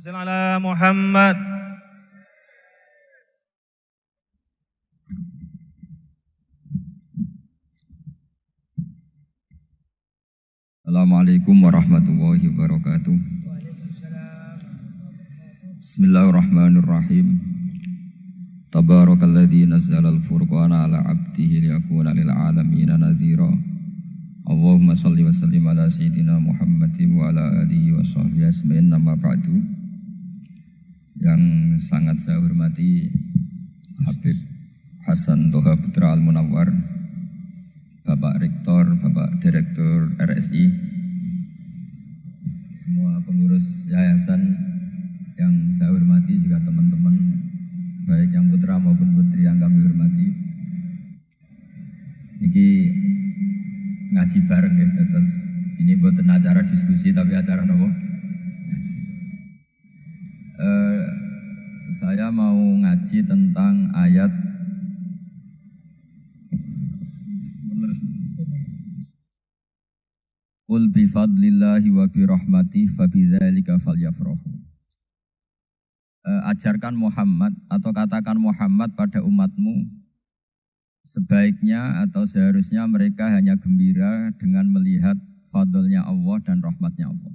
Wassallallahu ala Muhammad. Assalamualaikum warahmatullahi wabarakatuh. Bismillahirrahmanirrahim. Tabarakalladzi nazzala al-furqana ala 'abdihi liyakuna lil 'alamin nadhira. Allahumma shalli wa sallim ala sayyidina Muhammadin wa ala alihi wa sahbihi ajmain. Amma ba'du. Yang sangat saya hormati Habib Hasan Toha Putra Al-Munawwar, Bapak Rektor, Bapak Direktur RSI, semua pengurus yayasan yang saya hormati, juga teman-teman baik yang putra maupun putri yang kami hormati. Ini ngaji bareng ya, terus ini bukan acara diskusi tapi acara nopo. Saya mau ngaji tentang ayat Qul bi fadlillahi wa bi rahmatihi fabidzalika falyafrahu. Ajarkan Muhammad atau katakan Muhammad pada umatmu, sebaiknya atau seharusnya mereka hanya gembira dengan melihat fadlnya Allah dan rahmatnya Allah.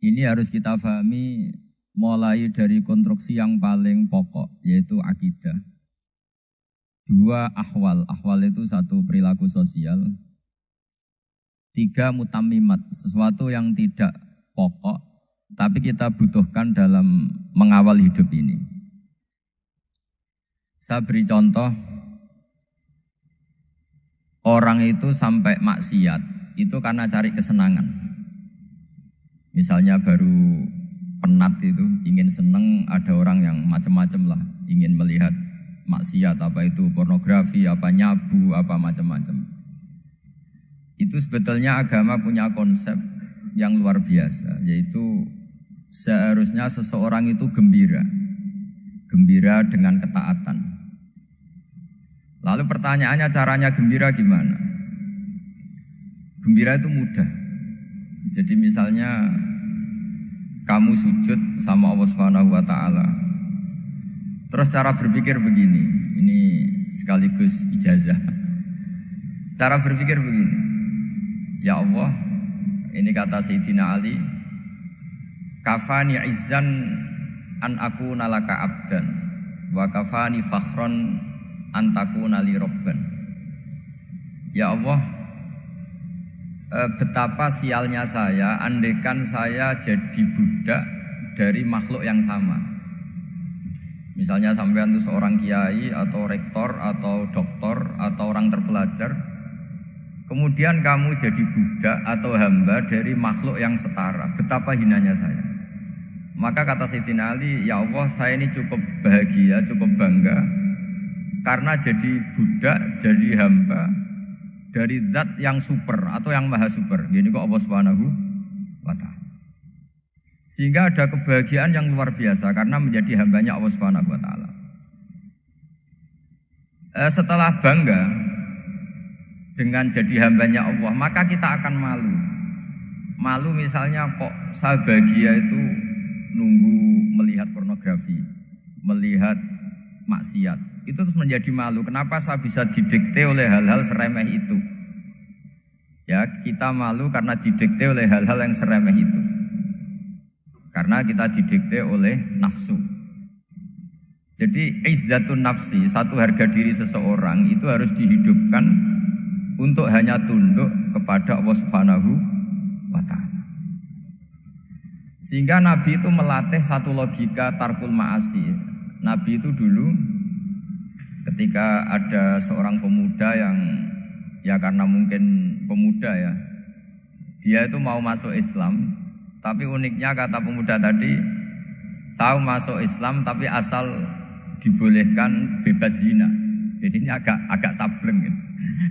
Ini harus kita pahami mulai dari konstruksi yang paling pokok, yaitu akidah. Dua ahwal. Ahwal itu satu perilaku sosial. Tiga mutammimat, sesuatu yang tidak pokok, tapi kita butuhkan dalam mengawal hidup ini. Saya beri contoh, orang itu sampai maksiat, itu karena cari kesenangan. Misalnya baru penat itu, ingin seneng, ada orang yang macam-macam lah, ingin melihat maksiat, apa itu pornografi, apa nyabu, apa macam-macam. Itu sebetulnya agama punya konsep yang luar biasa, yaitu seharusnya seseorang itu gembira dengan ketaatan. Lalu pertanyaannya, caranya gembira gimana? Gembira itu mudah. Jadi misalnya kamu sujud sama Allah Subhanahu wa taala. Terus cara berpikir begini, ini sekaligus ijazah. Cara berpikir begini. Ya Allah, ini kata Sayyidina Ali, kafani izzan an akuna laka abdan wa kafani fakhron an takuna li rabban. Ya Allah, betapa sialnya saya andaikan saya jadi budak dari makhluk yang sama. Misalnya sampean itu seorang kiai atau rektor atau doktor atau orang terpelajar, kemudian kamu jadi budak atau hamba dari makhluk yang setara. Betapa hinanya saya. Maka kata Sayyidina Ali, ya Allah, saya ini cukup bahagia, cukup bangga karena jadi budak, jadi hamba dari zat yang super atau yang maha super. Ini kok Allah Subhanahu wa ta'ala. Sehingga ada kebahagiaan yang luar biasa karena menjadi hambanya Allah Subhanahu wa ta'ala. Setelah bangga dengan jadi hambanya Allah, maka kita akan malu. Malu misalnya kok saya bahagia itu nunggu melihat pornografi, melihat maksiat. Itu terus menjadi malu. Kenapa saya bisa didikte oleh hal-hal seremeh itu? Ya, kita malu karena didikte oleh hal-hal yang seremeh itu. Karena kita didikte oleh nafsu. Jadi izzatun nafsi, satu harga diri seseorang itu harus dihidupkan untuk hanya tunduk kepada Allah Subhanahu wa ta'ala. Sehingga Nabi itu melatih satu logika tarkul ma'asi. Nabi itu dulu ketika ada seorang pemuda yang, ya karena mungkin pemuda ya, dia itu mau masuk Islam, tapi uniknya kata pemuda tadi, saya masuk Islam tapi asal dibolehkan bebas zina. Jadi ini agak sableng gitu.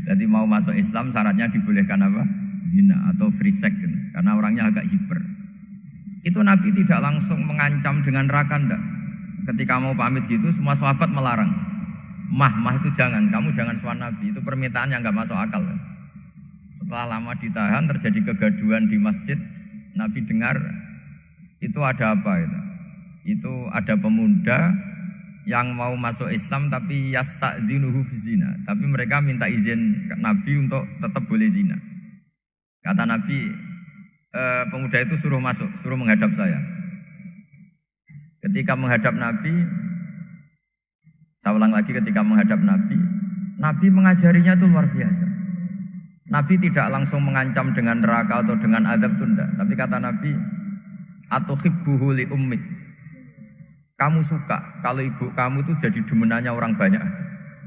Jadi mau masuk Islam syaratnya dibolehkan apa? Zina atau free sex gitu. Karena orangnya agak hiper. Itu Nabi tidak langsung mengancam dengan neraka enggak. Ketika mau pamit gitu semua sahabat melarang. Mah itu jangan, kamu jangan suan Nabi. Itu permintaan yang enggak masuk akal. Setelah lama ditahan terjadi kegaduhan di masjid, Nabi dengar itu ada apa itu? Itu ada pemuda yang mau masuk Islam tapi yasta'dzinuhu fi zina. Tapi mereka minta izin ke Nabi untuk tetap boleh zina. Kata Nabi, pemuda itu suruh masuk, suruh menghadap saya. Ketika menghadap Nabi, saya ulang lagi, ketika menghadap Nabi, Nabi mengajarinya itu luar biasa. Nabi tidak langsung mengancam dengan neraka atau dengan azab tunda. Tapi kata Nabi, atuhibbuhu li ummik. Kamu suka kalau ibu kamu itu jadi demenannya orang banyak.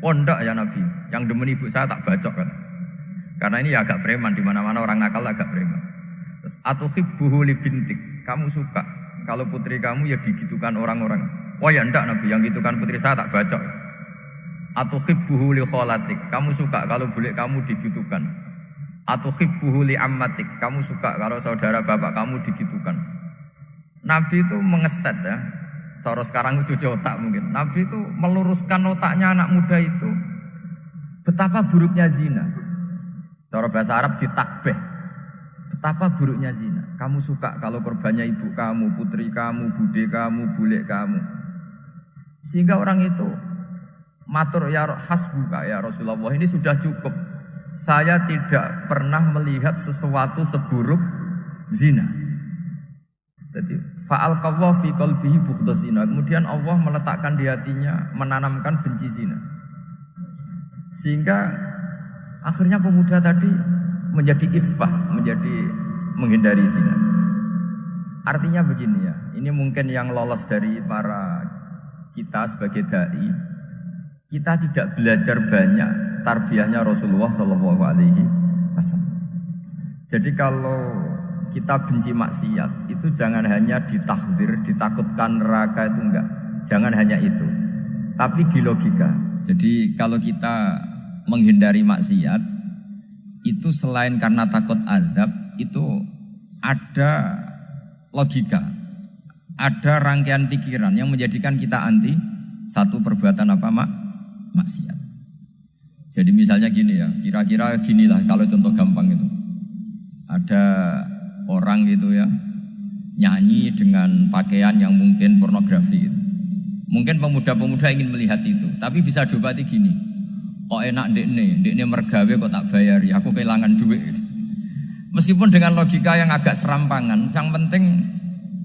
Oh enggak ya Nabi, yang demen ibu saya tak bacok kan. Karena ini ya agak preman, di mana-mana orang nakal agak preman. Terus atuhibbuhu li bintik. Kamu suka kalau putri kamu ya digitukan orang-orang. Oh ya enggak Nabi, yang gitukan putri saya tak bacok. Atuhibbuhu li kholatik. Kamu suka kalau bule kamu digitukan. Atuhibbuhu li ammatik. Kamu suka kalau saudara bapak kamu digitukan. Nabi itu mengeset ya. Cara sekarang itu cuci otak mungkin. Nabi itu meluruskan otaknya anak muda itu. Betapa buruknya zina. Cara bahasa Arab ditakbih. Betapa buruknya zina. Kamu suka kalau korbannya ibu kamu, putri kamu, bude kamu, bule kamu. Sehingga orang itu matur ya hasbuka ya Rasulullah, ini sudah cukup. Saya tidak pernah melihat sesuatu seburuk zina. Jadi fa'al qawwa fi qalbihi bughdha zina. Kemudian Allah meletakkan di hatinya, menanamkan benci zina. Sehingga akhirnya pemuda tadi menjadi iffah, menjadi menghindari zina. Artinya begini ya, ini mungkin yang lolos dari para kita sebagai dai, kita tidak belajar banyak tarbiyahnya Rasulullah SAW. Jadi kalau kita benci maksiat, itu jangan hanya ditahdzir, ditakutkan neraka, itu enggak. Jangan hanya itu, tapi di logika. Jadi kalau kita menghindari maksiat, itu selain karena takut azab, itu ada logika, ada rangkaian pikiran yang menjadikan kita anti satu perbuatan apa maksiat. Jadi misalnya gini ya, kira-kira ginilah kalau contoh gampang itu. Ada orang gitu ya, nyanyi dengan pakaian yang mungkin pornografi gitu. Mungkin pemuda-pemuda ingin melihat itu, tapi bisa diobati gini. Kok enak ndekne mergawe kok tak bayari, aku kehilangan duit gitu. Meskipun dengan logika yang agak serampangan, yang penting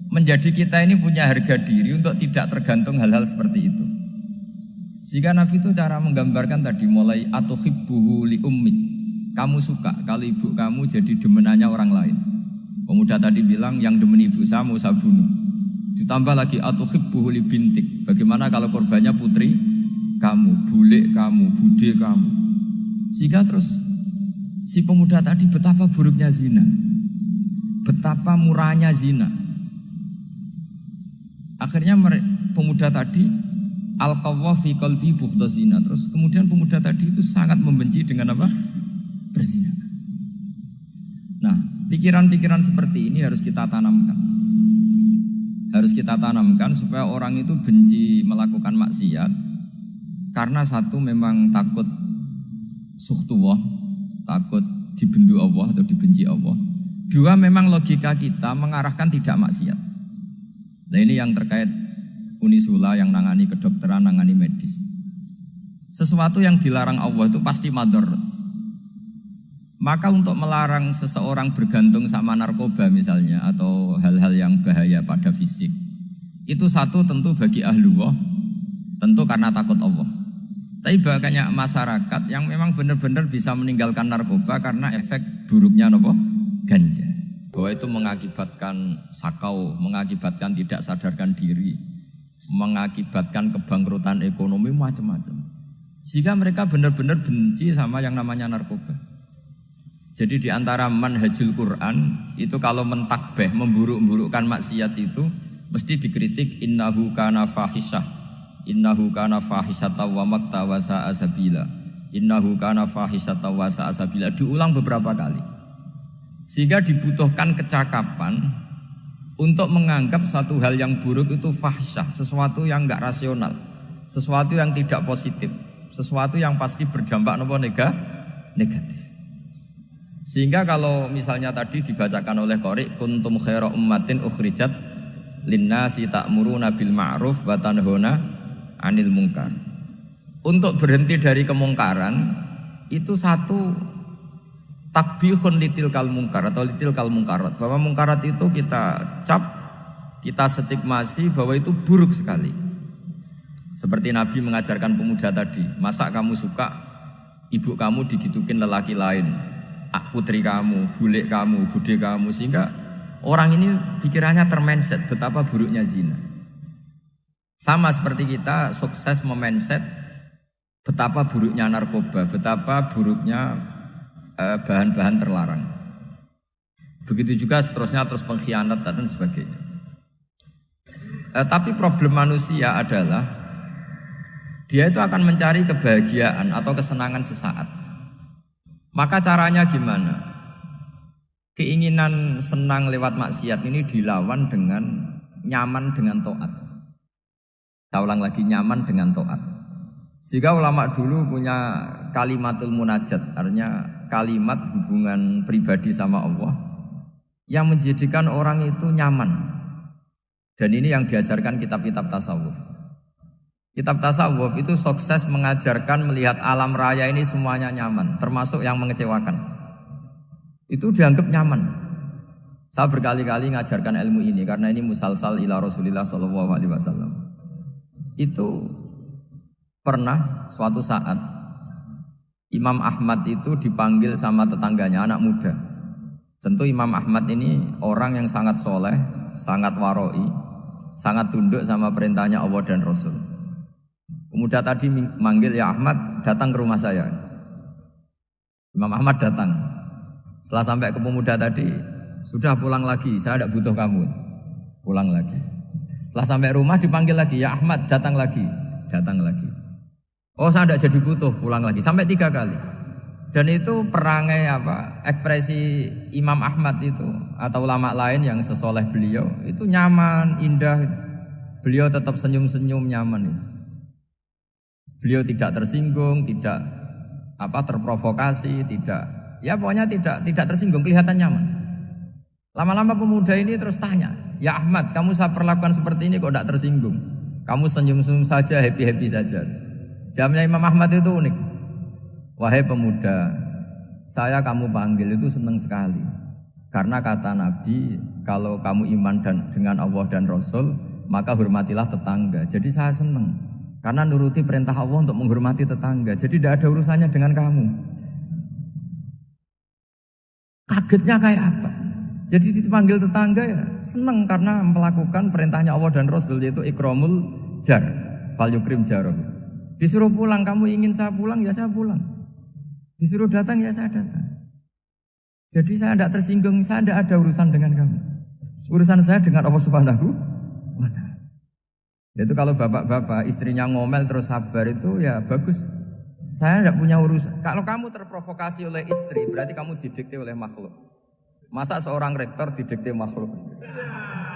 menjadi kita ini punya harga diri untuk tidak tergantung hal-hal seperti itu. Sehingga Nabi itu cara menggambarkan tadi mulai atuhibbuhu li ummik. Kamu suka kalau ibu kamu jadi demenannya orang lain. Pemuda tadi bilang yang demen ibu saya mau saya bunuh. Ditambah lagi atuhibbuhu li bintik. Bagaimana kalau korbannya putri kamu, bule kamu, bude kamu. Sehingga terus si pemuda tadi betapa buruknya zina, betapa murahnya zina. Akhirnya pemuda tadi al-qawwa fi qalbi bughdha zina. Terus kemudian pemuda tadi itu sangat membenci dengan apa? Berzina. Nah, pikiran-pikiran seperti ini harus kita tanamkan. Harus kita tanamkan supaya orang itu benci melakukan maksiat. Karena satu memang takut suhtullah, takut dibendu Allah atau dibenci Allah. Dua, memang logika kita mengarahkan tidak maksiat. Nah ini yang terkait Unisula yang nangani kedokteran, nangani medis. Sesuatu yang dilarang Allah itu pasti madharat. Maka untuk melarang seseorang bergantung sama narkoba misalnya atau hal-hal yang bahaya pada fisik, itu satu tentu bagi ahlullah, tentu karena takut Allah. Tapi banyak masyarakat yang memang benar-benar bisa meninggalkan narkoba karena efek buruknya ganja. Bahwa itu mengakibatkan sakau, mengakibatkan tidak sadarkan diri, mengakibatkan kebangkrutan ekonomi macam-macam. Sehingga mereka benar-benar benci sama yang namanya narkoba. Jadi di antara manhajul Quran itu kalau mentakbih, memburuk-burukkan maksiat itu mesti dikritik innahu kana fahisyah, innahu kana fahisyata wa makta wa sa'a sabila, innahu kana fahisyata wa sa'a sabila, diulang beberapa kali. Sehingga dibutuhkan kecakapan untuk menganggap satu hal yang buruk itu fahisyah, sesuatu yang enggak rasional, sesuatu yang tidak positif, sesuatu yang pasti berdampak negatif. Sehingga kalau misalnya tadi dibacakan oleh Qori kuntum khaira ummatin ukhrijat linnasi ta'muruna bil ma'ruf wa tanhauna 'anil munkar. Untuk berhenti dari kemungkaran itu satu takbihun litilkal munkar atau litilkal munkarat, bahwa munkarat itu kita cap, kita stigmasi bahwa itu buruk sekali. Seperti Nabi mengajarkan pemuda tadi, masa kamu suka ibu kamu digitukin lelaki lain, putri kamu, bule kamu, bude kamu, sehingga orang ini pikirannya termindset betapa buruknya zina. Sama seperti kita sukses memindset betapa buruknya narkoba, betapa buruknya bahan-bahan terlarang. Begitu juga seterusnya, terus pengkhianat dan sebagainya. Tapi problem manusia adalah dia itu akan mencari kebahagiaan atau kesenangan sesaat. Maka caranya gimana? Keinginan senang lewat maksiat ini dilawan dengan nyaman dengan taat. Saya ulang lagi, nyaman dengan taat. Sehingga ulama dulu punya kalimatul munajat, artinya kalimat hubungan pribadi sama Allah yang menjadikan orang itu nyaman. Dan ini yang diajarkan kitab-kitab tasawuf. Kitab tasawuf itu sukses mengajarkan melihat alam raya ini semuanya nyaman, termasuk yang mengecewakan. Itu dianggap nyaman. Saya berkali-kali mengajarkan ilmu ini karena ini musalsal ila Rasulillah SAW. Itu pernah suatu saat Imam Ahmad itu dipanggil sama tetangganya, anak muda. Tentu Imam Ahmad ini orang yang sangat soleh, sangat waroi, sangat tunduk sama perintahnya Allah dan Rasul. Pemuda tadi manggil, ya Ahmad, datang ke rumah saya. Imam Ahmad datang. Setelah sampai ke pemuda tadi, sudah pulang lagi, saya tidak butuh kamu. Pulang lagi. Setelah sampai rumah dipanggil lagi, ya Ahmad, datang lagi. Datang lagi. Oh, saya tidak jadi butuh, pulang lagi. Sampai 3 kali. Dan itu perangai ekspresi Imam Ahmad itu atau ulama lain yang sesoleh beliau itu nyaman, indah. Beliau tetap senyum-senyum, nyaman itu. Beliau tidak tersinggung, tidak terprovokasi, pokoknya tidak tersinggung, kelihatan nyaman. Lama-lama pemuda ini terus tanya, ya Ahmad, kamu saya perlakukan seperti ini kok tidak tersinggung? Kamu senyum-senyum saja, happy-happy saja. Jawabnya Imam Ahmad itu unik. Wahai pemuda, saya kamu panggil itu senang sekali. Karena kata Nabi, kalau kamu iman dengan Allah dan Rasul, maka hormatilah tetangga. Jadi saya senang. Karena nuruti perintah Allah untuk menghormati tetangga. Jadi tidak ada urusannya dengan kamu. Kagetnya kayak apa? Jadi dipanggil tetangga ya senang karena melakukan perintahnya Allah dan Rasul, yaitu ikramul jar, fal yukrim jaroh. Disuruh pulang, kamu ingin saya pulang, ya saya pulang. Disuruh datang, ya saya datang. Jadi saya tidak tersinggung, saya tidak ada urusan dengan kamu. Urusan saya dengan Allah Subhanahu wa Ta'ala. Itu kalau bapak-bapak istrinya ngomel terus sabar itu ya bagus. Saya tidak punya urusan. Kalau kamu terprovokasi oleh istri, berarti kamu didikte oleh makhluk. Masa seorang rektor didikte makhluk?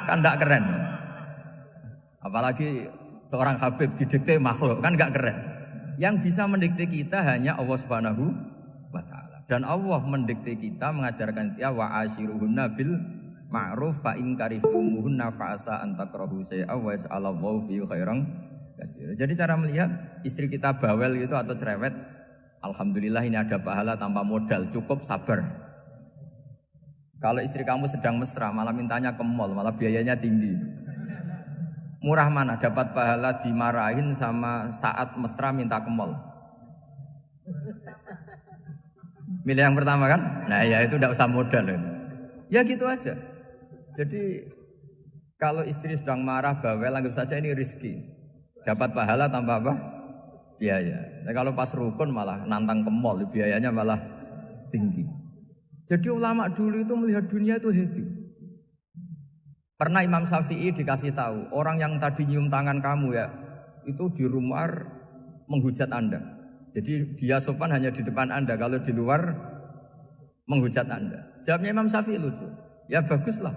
Kan tidak keren. Apalagi seorang habib didikte makhluk, kan enggak keren. Yang bisa mendikte kita hanya Allah Subhanahu wa Ta'ala. Dan Allah mendikte kita, mengajarkan kita wa ashiruhunna bil ma'ruf fa in karihtumuhunna fa asa an takrahu shay'an wa yaj'alallahu fi khairan katsira. Jadi cara melihat istri kita bawel gitu atau cerewet, alhamdulillah ini ada pahala tanpa modal, cukup sabar. Kalau istri kamu sedang mesra malah mintanya ke mall, malah biayanya tinggi. Murah mana dapat pahala dimarahin sama saat mesra minta ke mall? Milih yang pertama kan? Nah ya itu tidak usah modal itu. Ya gitu aja. Jadi kalau istri sedang marah bawel, anggap saja ini rezeki. Dapat pahala tanpa apa? Biaya. Nah, kalau pas rukun malah nantang ke mall, biayanya malah tinggi. Jadi ulama dulu itu melihat dunia itu happy. Pernah Imam Syafi'i dikasih tahu, orang yang tadi nyium tangan kamu ya, itu di rumah menghujat Anda. Jadi dia sopan hanya di depan Anda, kalau di luar menghujat Anda. Jawabnya Imam Syafi'i lucu. Ya baguslah.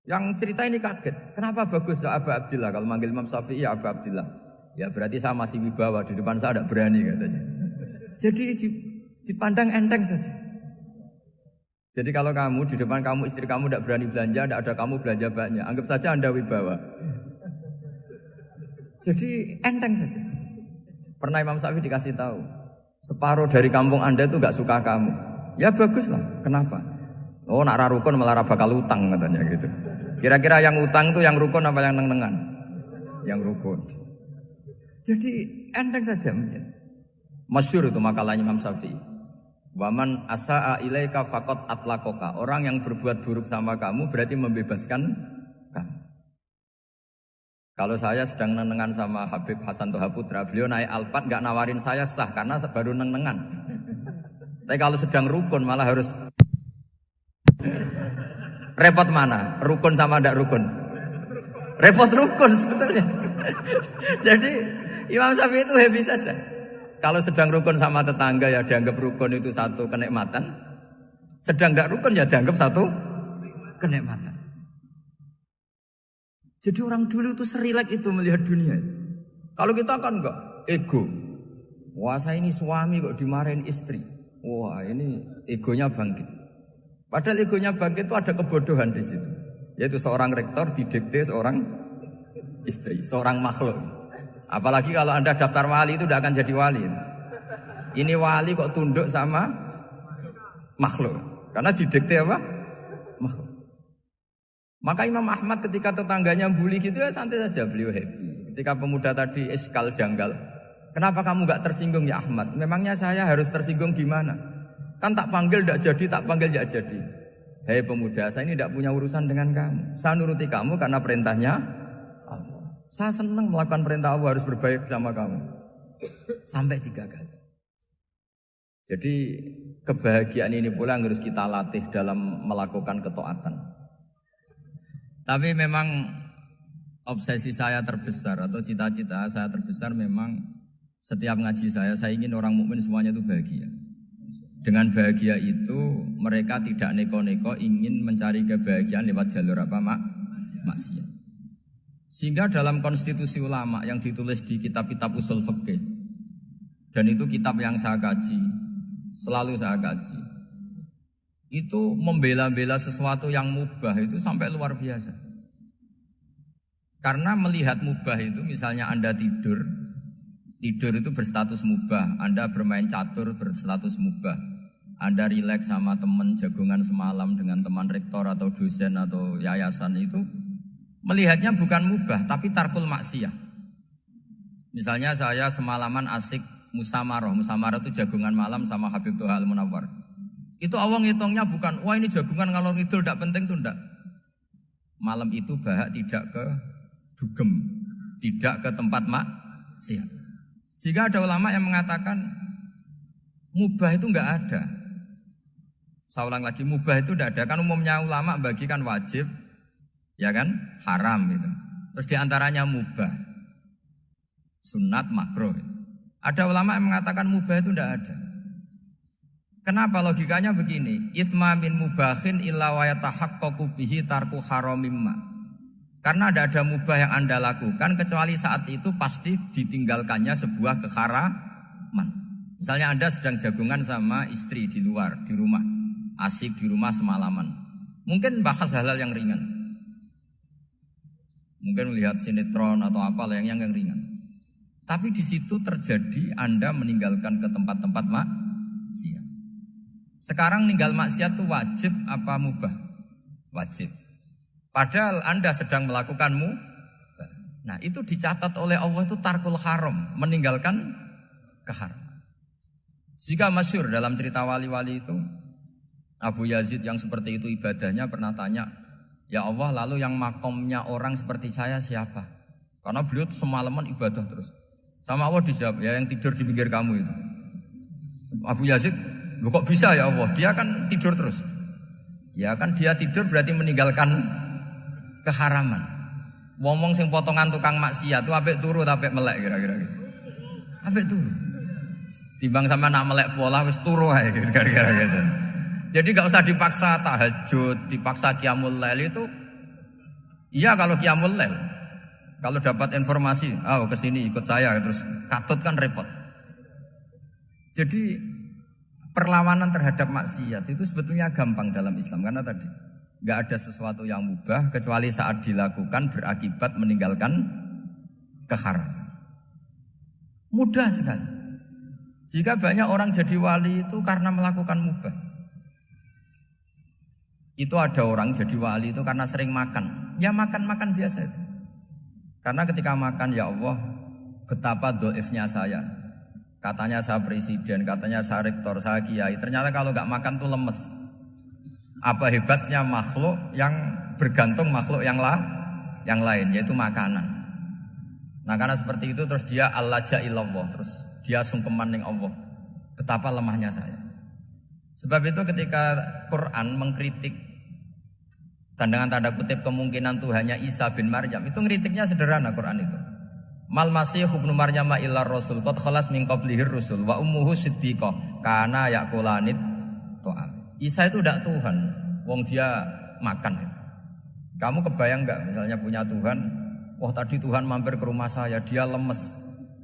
Yang cerita ini kaget. Kenapa bagus ya Aba Abdillah? Kalau manggil Imam Syafi'i ya Aba Abdillah. Ya berarti saya masih wibawa, di depan saya tidak berani katanya. Jadi dipandang enteng saja. Jadi kalau kamu di depan kamu istri kamu tidak berani belanja, tidak ada kamu belanja banyak, anggap saja Anda wibawa. Jadi enteng saja. Pernah Imam Syafi'i dikasih tahu, separuh dari kampung Anda itu gak suka kamu. Ya bagus lah, kenapa? Oh nak rukun malah bakal utang katanya gitu. Kira-kira yang utang itu yang rukun apa yang neng-nengan? Yang rukun. Jadi enteng saja. Masyhur itu makalahnya Imam Syafi'i. Waman asa'a ilaika faqad atlaqaka. Orang yang berbuat buruk sama kamu berarti membebaskan kamu. Kalau saya sedang nenengan sama Habib Hasan Toha Putra, beliau naik Alphard gak nawarin saya sah karena baru nenengan. Tapi kalau sedang rukun malah harus repot mana? Rukun sama ndak rukun? Repot rukun sebetulnya. Jadi Imam Syafi'i itu happy saja. Kalau sedang rukun sama tetangga ya dianggap rukun itu satu kenikmatan. Sedang ndak rukun ya dianggap satu kenikmatan. Jadi orang dulu itu serilek itu melihat dunia. Kalau kita kan enggak, ego. Wah saya ini suami kok dimarahin istri. Wah ini egonya bangkit. Padahal egonya bangkit itu ada kebodohan di situ. Yaitu seorang rektor didikte seorang istri, seorang makhluk. Apalagi kalau Anda daftar wali itu tidak akan jadi wali. Ini wali kok tunduk sama makhluk. Karena didikte apa? Makhluk. Maka Imam Ahmad ketika tetangganya bully gitu ya santai saja beliau happy. Ketika pemuda tadi eskal janggal. Kenapa kamu gak tersinggung ya Ahmad? Memangnya saya harus tersinggung gimana? Kan tak panggil tidak jadi, tak panggil tidak jadi. Hei pemuda, saya ini tidak punya urusan dengan kamu. Saya nuruti kamu karena perintahnya Allah. Saya senang melakukan perintah Allah, harus berbaik sama kamu. Sampai 3 kali. Jadi kebahagiaan ini pula yang harus kita latih dalam melakukan ketaatan. Tapi memang obsesi saya terbesar atau cita-cita saya terbesar memang setiap ngaji saya ingin orang mukmin semuanya itu bahagia. Dengan bahagia itu mereka tidak neko-neko ingin mencari kebahagiaan lewat jalur apa maksiat. Sehingga dalam konstitusi ulama yang ditulis di kitab-kitab usul fikih, dan itu kitab yang saya kaji, selalu saya kaji, itu membela-bela sesuatu yang mubah itu sampai luar biasa. Karena melihat mubah itu, misalnya Anda tidur itu berstatus mubah, Anda bermain catur berstatus mubah, Anda rileks sama teman jagungan semalam dengan teman rektor atau dosen atau yayasan itu, melihatnya bukan mubah tapi tarkul maksiyah. Misalnya saya semalaman asik musamarah itu jagungan malam sama Habib Toha Al-Munawwar. Itu awang hitungnya bukan, wah ini jagungan ngalor ngidul tidak penting tuh enggak. Malam itu bahak tidak ke dugem, tidak ke tempat maksiat. Sehingga ada ulama yang mengatakan mubah itu enggak ada. Saya ulang lagi, mubah itu enggak ada. Kan umumnya ulama bagikan wajib, ya kan, haram gitu. Terus diantaranya mubah, sunat, makruh. Ada ulama yang mengatakan mubah itu tidak ada. Kenapa? Logikanya begini, itsma min mubahin illa wa yatahaqqaqu bihi tarku haramimma. Karena tidak ada mubah yang Anda lakukan kecuali saat itu pasti ditinggalkannya sebuah keharaman. Misalnya Anda sedang jagungan sama istri di luar, di rumah, asik di rumah semalaman. Mungkin bahas hal-hal yang ringan. Mungkin melihat sinetron atau apa yang ringan. Tapi di situ terjadi Anda meninggalkan ke tempat-tempat maksiat. Sekarang ninggal maksiat itu wajib apa mubah? Wajib. Padahal Anda sedang melakukan mubah. Nah itu dicatat oleh Allah itu tarkul haram, meninggalkan keharaman. Jika masyhur dalam cerita wali-wali itu, Abu Yazid yang seperti itu ibadahnya pernah tanya, ya Allah lalu yang makomnya orang seperti saya siapa? Karena beliau semalaman ibadah terus. Sama Allah dijawab, ya yang tidur di pinggir kamu itu. Abu Yazid, loh kok bisa ya Allah? Dia kan tidur terus. Ya kan dia tidur berarti meninggalkan keharaman. Ngomong sing potongan tukang maksiat tuh apik turu apik melek kira-kira gitu. Apik turu. Timbang sama nak melek pola wis turu ae kira-kira gitu. Jadi gak usah dipaksa tahajud, dipaksa qiyamul lail itu. Iya kalau qiyamul lail. Kalau dapat informasi, kesini ikut saya terus katut kan repot. Jadi perlawanan terhadap maksiat itu sebetulnya gampang dalam Islam karena tadi nggak ada sesuatu yang mubah kecuali saat dilakukan berakibat meninggalkan keharaman. Mudah sekali. Jika banyak orang jadi wali itu karena melakukan mubah. Itu ada orang jadi wali itu karena sering makan. Ya makan-makan biasa itu. Karena ketika makan, ya Allah, betapa doifnya saya. Katanya saya presiden, katanya saya rektor, saya kiai. Ternyata kalau nggak makan tuh lemes. Apa hebatnya makhluk yang bergantung makhluk yang lain, yaitu makanan. Nah karena seperti itu terus dia al-laja ilallah, terus dia sungkeman ning Allah. Betapa lemahnya saya. Sebab itu ketika Quran mengkritik dan dengan tanda kutip kemungkinan Tuhannya Isa bin Maryam, itu ngeritiknya sederhana Quran itu. Mal masih ibnu Maryam illa rasul qad khalas min qablihi rusul wa ummuhu siddiqah kana yaqulanit ta'am. Isa itu tidak Tuhan, wong dia makan. Kamu kebayang enggak misalnya punya Tuhan, wah tadi Tuhan mampir ke rumah saya, dia lemes.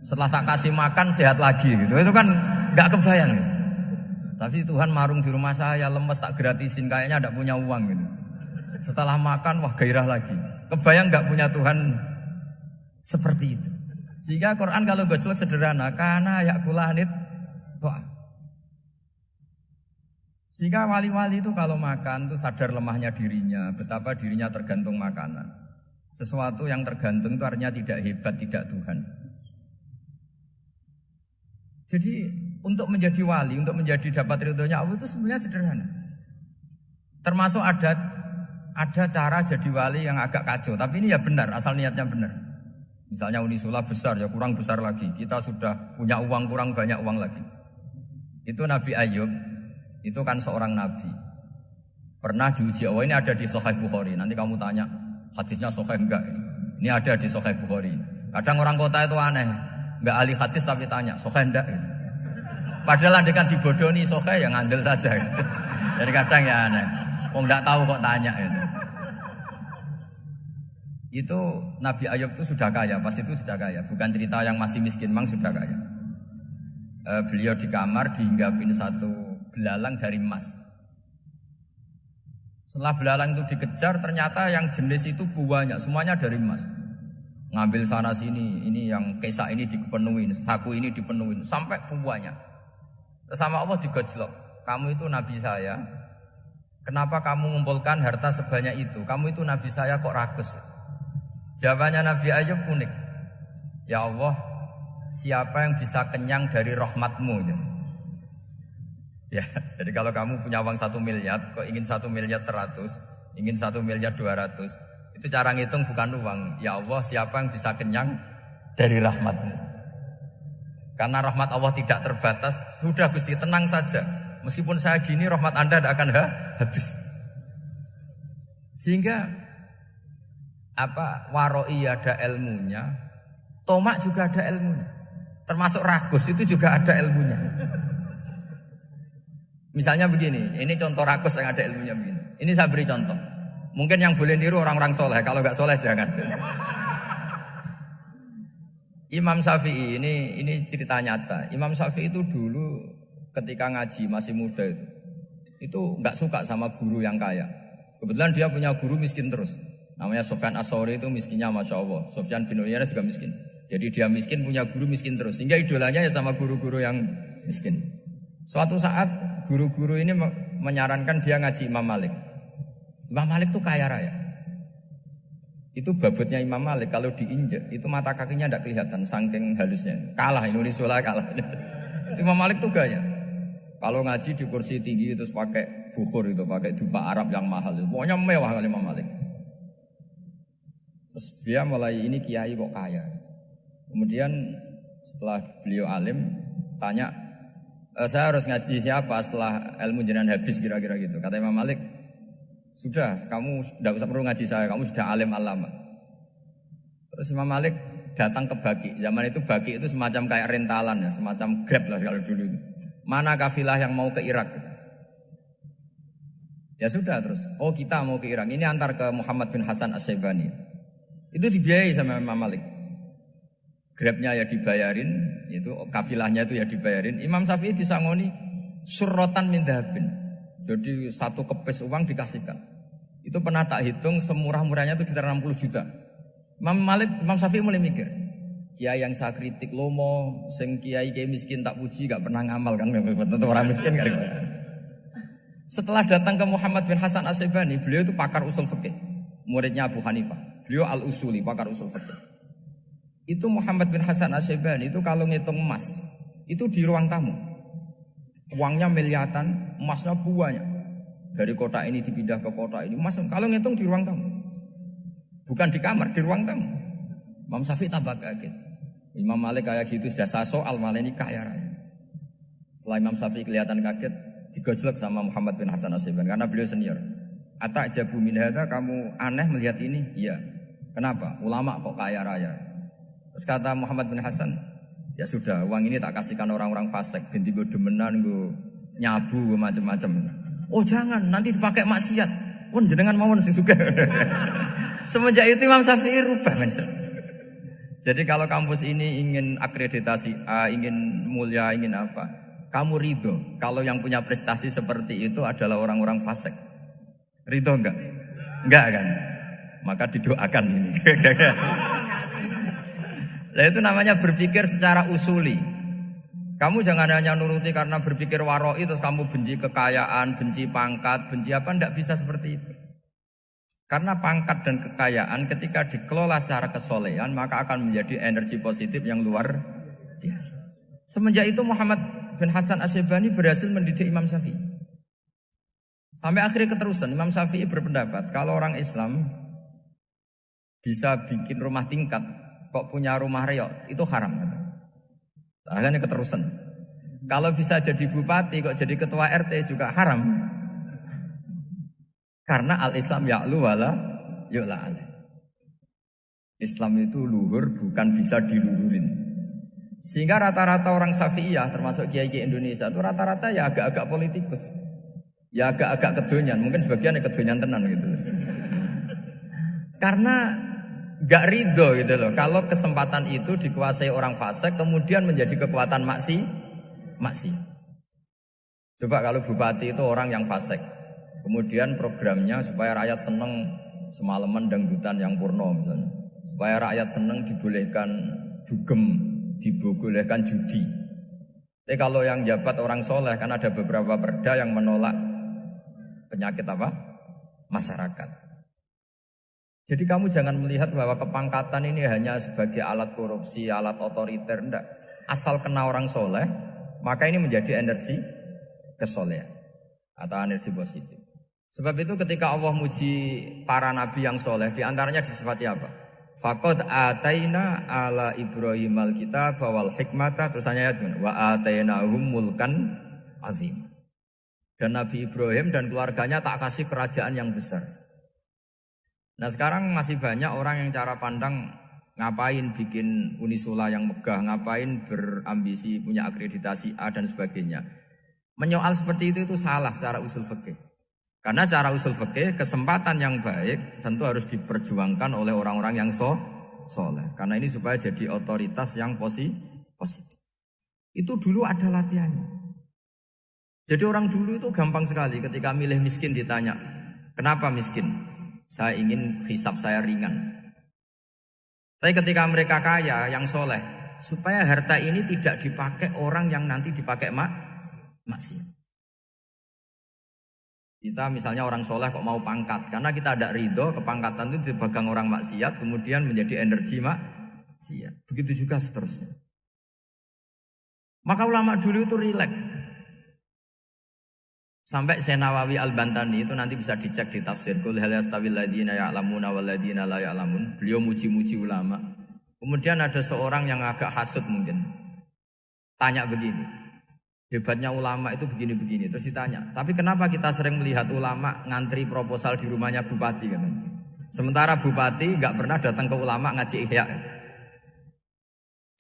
Setelah tak kasih makan sehat lagi gitu. Itu kan enggak kebayang gitu. Tapi Tuhan marung di rumah saya, lemes tak gratisin, kayaknya enggak punya uang gitu. Setelah makan, wah gairah lagi. Kebayang enggak punya Tuhan seperti itu. Sehingga Quran kalau gojlok sederhana, karena yakulanit to'am. Sehingga wali-wali itu kalau makan itu sadar lemahnya dirinya, betapa dirinya tergantung makanan. Sesuatu yang tergantung itu artinya tidak hebat, tidak Tuhan. Jadi untuk menjadi wali, untuk menjadi dapat ridhonya Allah itu sebenarnya sederhana. Termasuk ada cara jadi wali yang agak kacau, tapi ini ya benar, asal niatnya benar. Misalnya Unisula besar, ya kurang besar lagi. Kita sudah punya uang, kurang banyak uang lagi. Itu Nabi Ayub, itu kan seorang nabi. Pernah diuji Allah, ini ada di Sahih Bukhari. Nanti kamu tanya, hadisnya sahih enggak? Ini ada di Sahih Bukhari. Kadang orang kota itu aneh, enggak ahli hadis tapi tanya, sahih enggak? Padahal andai kan dibodohi sahih, ya ngandel saja. Jadi kadang ya aneh. Wong enggak tahu kok tanya itu. Itu Nabi Ayub itu sudah kaya, pas itu sudah kaya. Bukan cerita yang masih miskin, memang sudah kaya. Beliau di kamar dihinggapin satu belalang dari emas. Setelah belalang itu dikejar, ternyata yang jenis itu banyak, semuanya dari emas. Ngambil sana sini, ini yang kesak ini dipenuhin, saku ini dipenuhin, sampai banyak. Sama Allah digojlok. Kamu itu nabi saya. Kenapa kamu mengumpulkan harta sebanyak itu? Kamu itu nabi saya kok rakus? Jawabannya Nabi Ayub unik. Ya Allah, siapa yang bisa kenyang dari rahmatmu? Ya, jadi kalau kamu punya uang 1 miliar, kok ingin 1 miliar 100, ingin 1 miliar 200, itu cara ngitung bukan uang. Ya Allah, siapa yang bisa kenyang dari rahmatmu? Karena rahmat Allah tidak terbatas, sudah Gusti tenang saja. Meskipun saya gini, rahmat Anda tidak akan habis. Sehingga waroi ada ilmunya, tomak juga ada ilmunya. Termasuk ragus itu juga ada ilmunya. Misalnya begini, ini contoh rakus yang ada ilmunya begini. Ini saya beri contoh. Mungkin yang boleh niru orang-orang soleh, kalau nggak soleh jangan. Imam Syafi'i ini cerita nyata. Imam Syafi'i itu dulu ketika ngaji masih muda itu nggak suka sama guru yang kaya. Kebetulan dia punya guru miskin terus. Namanya Sufyan As-Tsauri, itu miskinnya Masya Allah. Sufyan bin Uyainah juga miskin. Jadi dia miskin, punya guru miskin terus. Sehingga idolanya ya sama guru-guru yang miskin. Suatu saat guru-guru ini menyarankan dia ngaji Imam Malik. Imam Malik itu kaya raya. Itu babutnya Imam Malik kalau diinjek itu mata kakinya tidak kelihatan saking halusnya. Kalah Indonesia kalah. Imam Malik itu gaya. Kalau ngaji di kursi tinggi terus pakai bukhur itu, pakai dupa Arab yang mahal. Pokoknya mewah kali Imam Malik. Terus dia mulai ini kiai kok kaya. Kemudian setelah beliau alim tanya, saya harus ngaji siapa setelah ilmu jenengan habis kira-kira gitu. Kata Imam Malik, sudah kamu tidak usah perlu ngaji saya, kamu sudah alim alama. Terus Imam Malik datang ke Baki. Zaman itu Baki itu semacam kayak rentalan ya, semacam Grab lah kalau dulu. Mana kafilah yang mau ke Irak? Ya sudah terus, oh kita mau ke Irak. Ini antar ke Muhammad bin Hasan As-Syaibani. Itu dibiayai sama Imam Malik. Grabnya ya dibayarin, itu kafilahnya itu ya dibayarin. Imam Syafi'i disangoni, surrotan min dhahabin. Jadi satu kepes uang dikasihkan. Itu pernah tak hitung semurah-murahnya itu sekitar 60 juta. Imam Syafi'i mulai mikir, kiai yang saya kritik lomo, sing kiai miskin tak puji gak pernah ngamal kan, tentu orang miskin kan. Setelah datang ke Muhammad bin Hasan Asy-Syaibani, beliau itu pakar usul fikih, muridnya Abu Hanifah. Beliau al-usuli, pakar usul fikih. Itu Muhammad bin Hasan Asy-Syaibani itu kalau ngitung emas, itu di ruang tamu. Uangnya miliaran, emasnya banyak. Dari kota ini dipindah ke kota ini. Emas kalau ngitung di ruang tamu. Bukan di kamar, di ruang tamu. Imam Syafi'i tambah kaget. Imam Malik kayak gitu sudah saya soal malah ini kaya raya. Setelah Imam Syafi'i kelihatan kaget, digojlok sama Muhammad bin Hasan Asy-Syaibani karena beliau senior. Ata'jabu min hadza, kamu aneh melihat ini? Iya. Kenapa? Ulama kok kaya raya. Terus kata Muhammad bin Hasan, ya sudah, uang ini tak kasihkan orang-orang fasik, binti gue demenan, gue nyabu, gue macam-macam. Oh jangan, nanti dipakai maksiat. Pun jenengan mawon sing sugih. Semenjak itu Imam Syafi'i rubah mindset. Jadi kalau kampus ini ingin akreditasi A, ingin mulia, ingin apa, kamu ridho kalau yang punya prestasi seperti itu adalah orang-orang fasik. Ridho enggak? Enggak kan? Maka didoakan ini. Nah itu namanya berpikir secara usuli. Kamu jangan hanya nuruti karena berpikir waroi terus kamu benci kekayaan, benci pangkat, benci apa, tidak bisa seperti itu. Karena pangkat dan kekayaan ketika dikelola secara kesolehan maka akan menjadi energi positif yang luar biasa. Semenjak itu Muhammad bin Hasan Asy-Syaibani berhasil mendidik Imam Syafi'i. Sampai akhirnya keterusan Imam Syafi'i berpendapat kalau orang Islam bisa bikin rumah tingkat kok punya rumah reok itu haram. Akhirnya keterusan. Kalau bisa jadi bupati kok jadi ketua RT juga haram. Karena al-Islam ya'lu wala yu'la alaih. Islam itu luhur bukan bisa diluhurin. Sehingga rata-rata orang Syafi'iyah termasuk kiai-kiai Indonesia itu rata-rata ya agak-agak politikus. Ya agak-agak kedonyan, mungkin sebagian kedonyan tenan gitu. Karena gak ridho gitu loh. Kalau kesempatan itu dikuasai orang fasik kemudian menjadi kekuatan maksiat. Coba kalau bupati itu orang yang fasik. Kemudian programnya supaya rakyat seneng semalaman dangdutan yang purno misalnya. Supaya rakyat seneng dibolehkan dugem, dibolehkan judi. Tapi kalau yang jabat orang soleh kan ada beberapa perda yang menolak penyakit apa? Masyarakat. Jadi kamu jangan melihat bahwa kepangkatan ini hanya sebagai alat korupsi, alat otoriter, enggak. Asal kena orang soleh, maka ini menjadi energi kesolehan atau energi positif. Sebab itu ketika Allah muji para nabi yang soleh, diantaranya disifati apa? Faqad ataina ala Ibrahim al-kitab wal hikmata, terus ayat wa atainahum mulkan azim. Dan Nabi Ibrahim dan keluarganya tak kasih kerajaan yang besar. Nah sekarang masih banyak orang yang cara pandang ngapain bikin unisula yang megah, ngapain berambisi punya akreditasi A dan sebagainya. Menyoal seperti itu salah secara usul fikih. Karena secara usul fikih kesempatan yang baik tentu harus diperjuangkan oleh orang-orang yang soleh. Karena ini supaya jadi otoritas yang positif. Itu dulu ada latihannya. Jadi orang dulu itu gampang sekali ketika milih miskin ditanya, kenapa miskin? Saya ingin hisab saya ringan. Tapi ketika mereka kaya, yang soleh, supaya harta ini tidak dipakai orang yang nanti dipakai maksiat. Kita misalnya orang soleh kok mau pangkat, karena kita ada ridho kepangkatan itu dipegang orang maksiat, kemudian menjadi energi maksiat. Begitu juga seterusnya. Maka ulama dulu itu rileks. Sampai Syekh Nawawi Al-Bantani itu nanti bisa dicek di tafsir Qul hal yastawil ladzina ya'lamuna wal ladzina la ya'lamun. Beliau muji-muji ulama. Kemudian ada seorang yang agak hasud mungkin. Tanya begini. Hebatnya ulama itu begini-begini. Terus ditanya, tapi kenapa kita sering melihat ulama ngantri proposal di rumahnya bupati kan? Sementara bupati enggak pernah datang ke ulama ngaji ihya.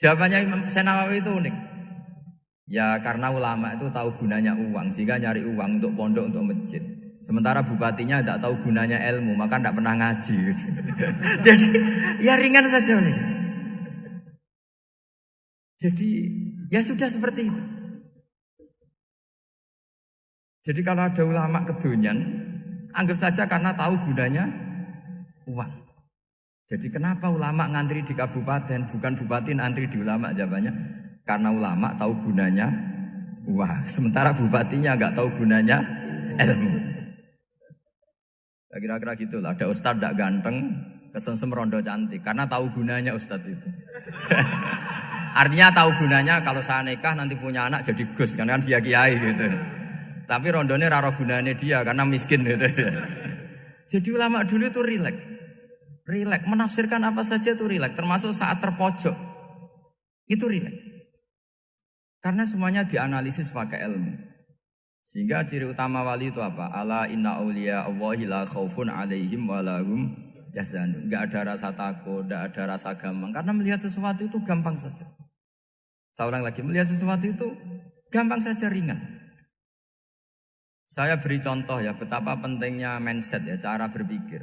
Jawabannya Syekh Nawawi itu unik. Ya karena ulama itu tahu gunanya uang, sehingga nyari uang untuk pondok, untuk masjid. Sementara bupatinya tidak tahu gunanya ilmu, maka tidak pernah ngaji. Jadi ya ringan saja. Jadi ya sudah seperti itu. Jadi kalau ada ulama kedonyan, anggap saja karena tahu gunanya uang. Jadi kenapa ulama ngantri di kabupaten, bukan bupati ngantri di ulama? Jawabannya karena ulama tahu gunanya uang. Sementara bupatinya nggak tahu gunanya ilmu. Ya, kira-kira gitu lah. Ada ustadz tidak ganteng, kesensem rondo cantik, karena tahu gunanya ustadz itu. Artinya tahu gunanya kalau saya nikah nanti punya anak jadi gus, kan dia kiai gitu. Tapi rondone raro gunanya dia karena miskin gitu. Jadi ulama dulu itu rileks, menafsirkan apa saja itu rileks, termasuk saat terpojok itu rileks. Karena semuanya dianalisis pakai ilmu. Sehingga ciri utama wali itu apa? Ala inna awliya Allahi la khaufun alaihim walahum yahzanun. Enggak ada rasa takut, enggak ada rasa gampang. Karena melihat sesuatu itu gampang saja. Saya ulang lagi, melihat sesuatu itu gampang saja, ringan. Saya beri contoh ya, betapa pentingnya mindset ya, cara berpikir.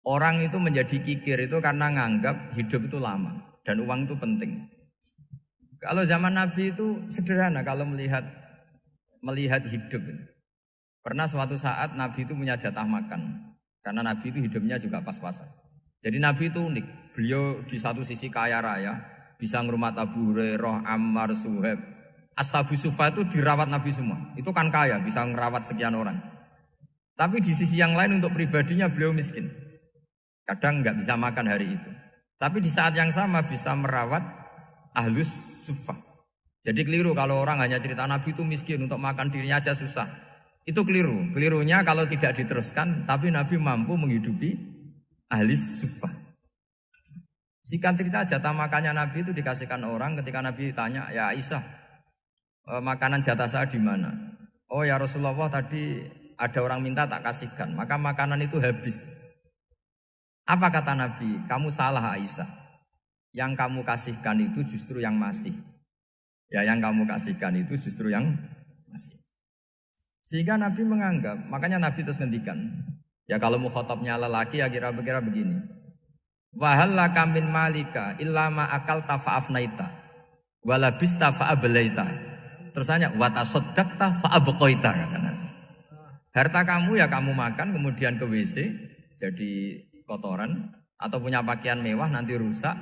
Orang itu menjadi kikir itu karena nganggap hidup itu lama dan uang itu penting. Kalau zaman Nabi itu sederhana kalau melihat hidup. Pernah suatu saat Nabi itu punya jatah makan. Karena Nabi itu hidupnya juga pas-pasan. Jadi Nabi itu unik. Beliau di satu sisi kaya raya, bisa ngurmat Abu Hurairah, Ammar, Suhaib. Ashabu Sufa itu dirawat Nabi semua. Itu kan kaya, bisa ngerawat sekian orang. Tapi di sisi yang lain untuk pribadinya beliau miskin. Kadang nggak bisa makan hari itu. Tapi di saat yang sama bisa merawat Ahlus Sufa. Jadi keliru kalau orang hanya cerita Nabi itu miskin, untuk makan dirinya aja susah. Itu keliru. Kelirunya kalau tidak diteruskan, tapi Nabi mampu menghidupi Ahlus Sufa. Singkat cerita jatah makannya Nabi itu dikasihkan orang ketika Nabi tanya, ya Aisyah, makanan jatah saya di mana? Oh ya Rasulullah, tadi ada orang minta tak kasihkan, maka makanan itu habis. Apa kata Nabi? Kamu salah Aisyah. Yang kamu kasihkan itu justru yang masih. Ya yang kamu kasihkan itu justru yang masih. Sehingga Nabi menganggap, makanya Nabi terus ngendikan. Ya kalau mukhatabnya lelaki ya kira-kira begini. Wahallaka min malika illa ma akalta fa'afnaita walabista fa'ablaita. Terus tanya, watasoddaqta fa'abqaita, kata Nabi. Harta kamu ya kamu makan, kemudian ke WC, jadi kotoran, atau punya pakaian mewah nanti rusak.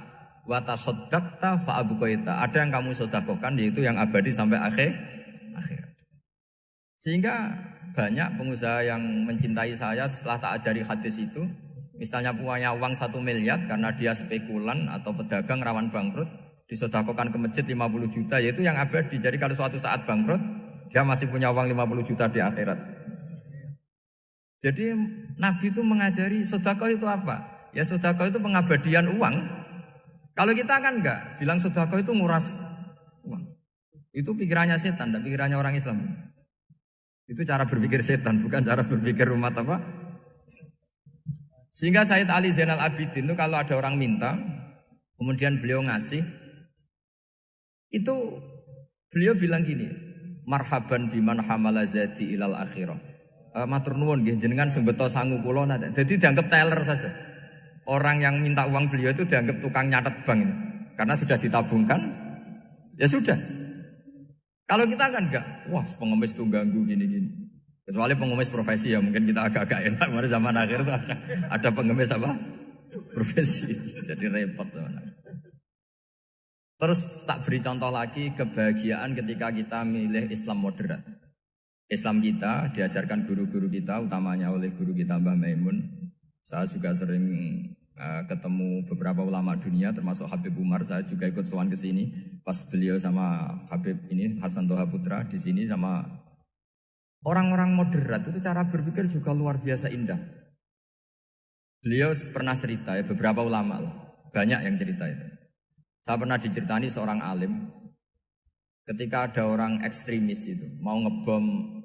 Watasoddaqta fa'abqaita. Ada yang kamu sedekahkan, yaitu yang abadi sampai akhir. Sehingga banyak pengusaha yang mencintai saya setelah tak ajari hadis itu. Misalnya punya uang 1 miliar karena dia spekulan atau pedagang rawan bangkrut. Disedekahkan ke masjid 50 juta, yaitu yang abadi. Jadi kalau suatu saat bangkrut, dia masih punya uang 50 juta di akhirat. Jadi Nabi itu mengajari sedekah itu apa? Ya sedekah itu pengabadian uang. Kalau kita kan enggak, bilang sedekah itu nguras uang. Itu pikirannya setan dan pikirannya orang Islam. Itu cara berpikir setan, bukan cara berpikir umat apa? Sehingga Sayyid Ali Zainal Abidin itu kalau ada orang minta, kemudian beliau ngasih, itu beliau bilang gini, marhaban biman hamala zadi ilal akhirah. Matur nuwun nggih jenengan sing beto sangu kula nate. Jadi dianggap teller saja. Orang yang minta uang beliau itu dianggap tukang nyatet bank ini. Karena sudah ditabungkan, ya sudah. Kalau kita kan enggak, wah pengemis tuh ganggu gini-gini. Kecuali pengemis profesi ya mungkin kita agak-agak enak. Mari zaman akhir tuh ada pengemis apa? Profesi. Jadi repot teman. Terus tak beri contoh lagi kebahagiaan ketika kita milih Islam moderat. Islam kita diajarkan guru-guru kita, utamanya oleh guru kita Mbah Maimun. Saya juga sering ketemu beberapa ulama dunia, termasuk Habib Umar. Saya juga ikut sowan ke sini pas beliau sama Habib ini Hasan Toha Putra di sini sama orang-orang moderat. Itu cara berpikir juga luar biasa indah. Beliau pernah cerita ya, beberapa ulama lah, banyak yang cerita itu. Saya pernah diceritani seorang alim ketika ada orang ekstremis itu mau ngebom